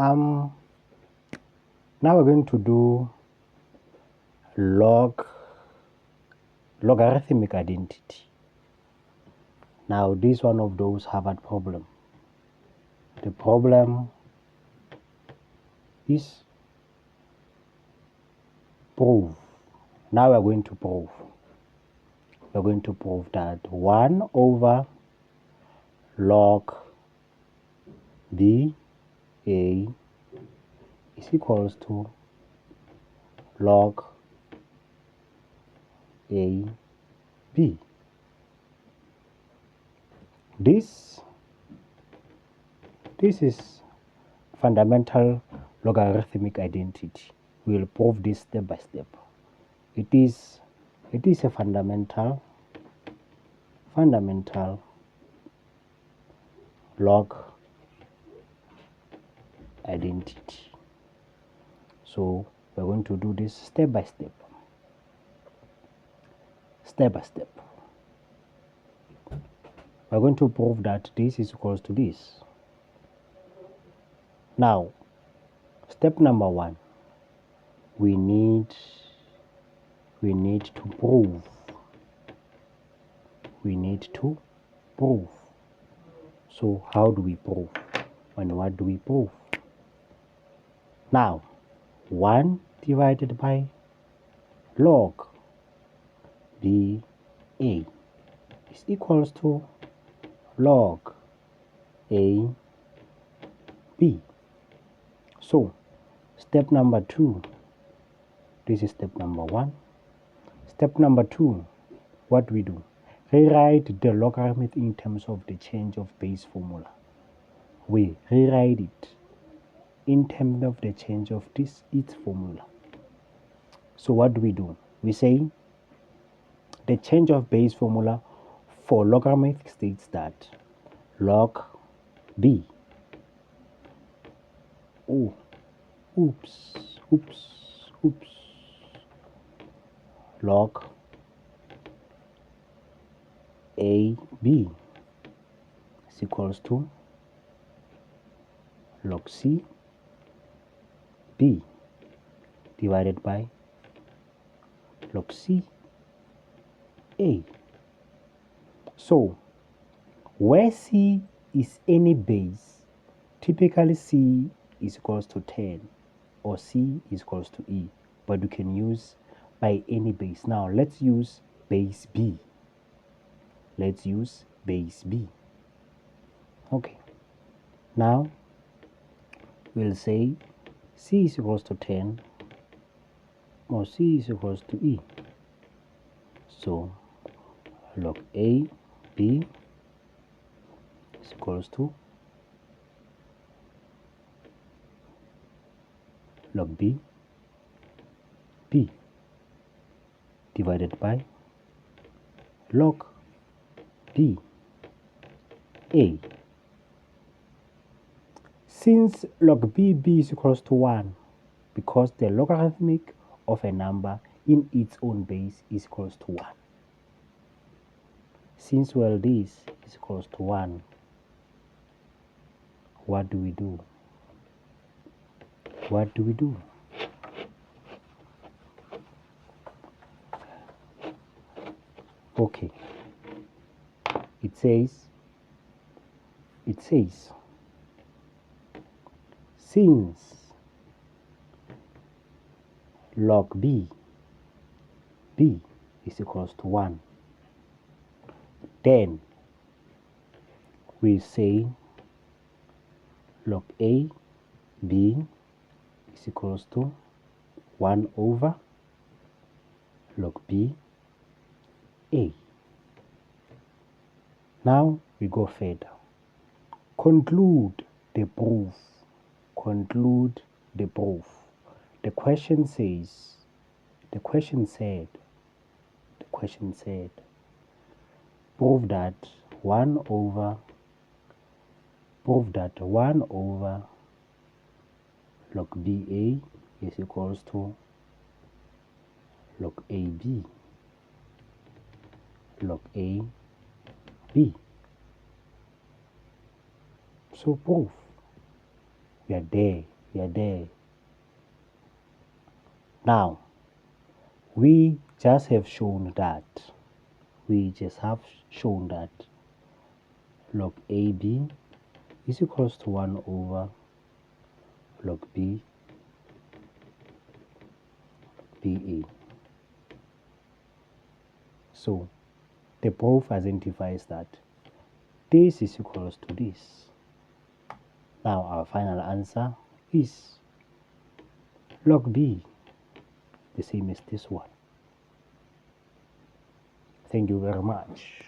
Now we're going to do logarithmic identity. Now this is one of those Harvard problem. The problem is prove. Now we're going to prove. We're going to prove that 1 over log b a is equals to log a b. This is fundamental logarithmic identity. We will prove this step by step. It is a fundamental log identity. So we're going to do this step by step. We're going to prove that this is equals to this. Now, step number 1, we need to prove. So how do we prove? And what do we prove? Now, 1 divided by log b a is equals to log a b. So step number 2, this is step number 1. Step number 2, what do we do? Rewrite the logarithm in terms of the change of base formula. We rewrite it in terms of the change of its formula. So what do? We say the change of base formula for logarithmic states that log b, log a b is equals to log c b divided by log c a. So where c is any base, typically c is equals to 10 or c is equals to e, but you can use by any base. Now let's use base b. Okay, now we'll say c is equals to 10 or c is equals to e. So log a b is equals to log b divided by log b a. Since log b is equals to 1, because the logarithmic of a number in its own base is equals to 1. Since this is equals to 1, what do we do? Okay, it says since log b is equals to 1, then we say log a b is equals to 1 over log b a. Now we go further. Conclude the proof. The question said, prove that 1 over log BA is equals to log AB. So proof. We are there. We are there. Now, we just have shown that. We just have shown that log AB is equals to 1 over log B BA. So they both identifies that this is equals to this. Now our final answer is log B, the same as this one. Thank you very much.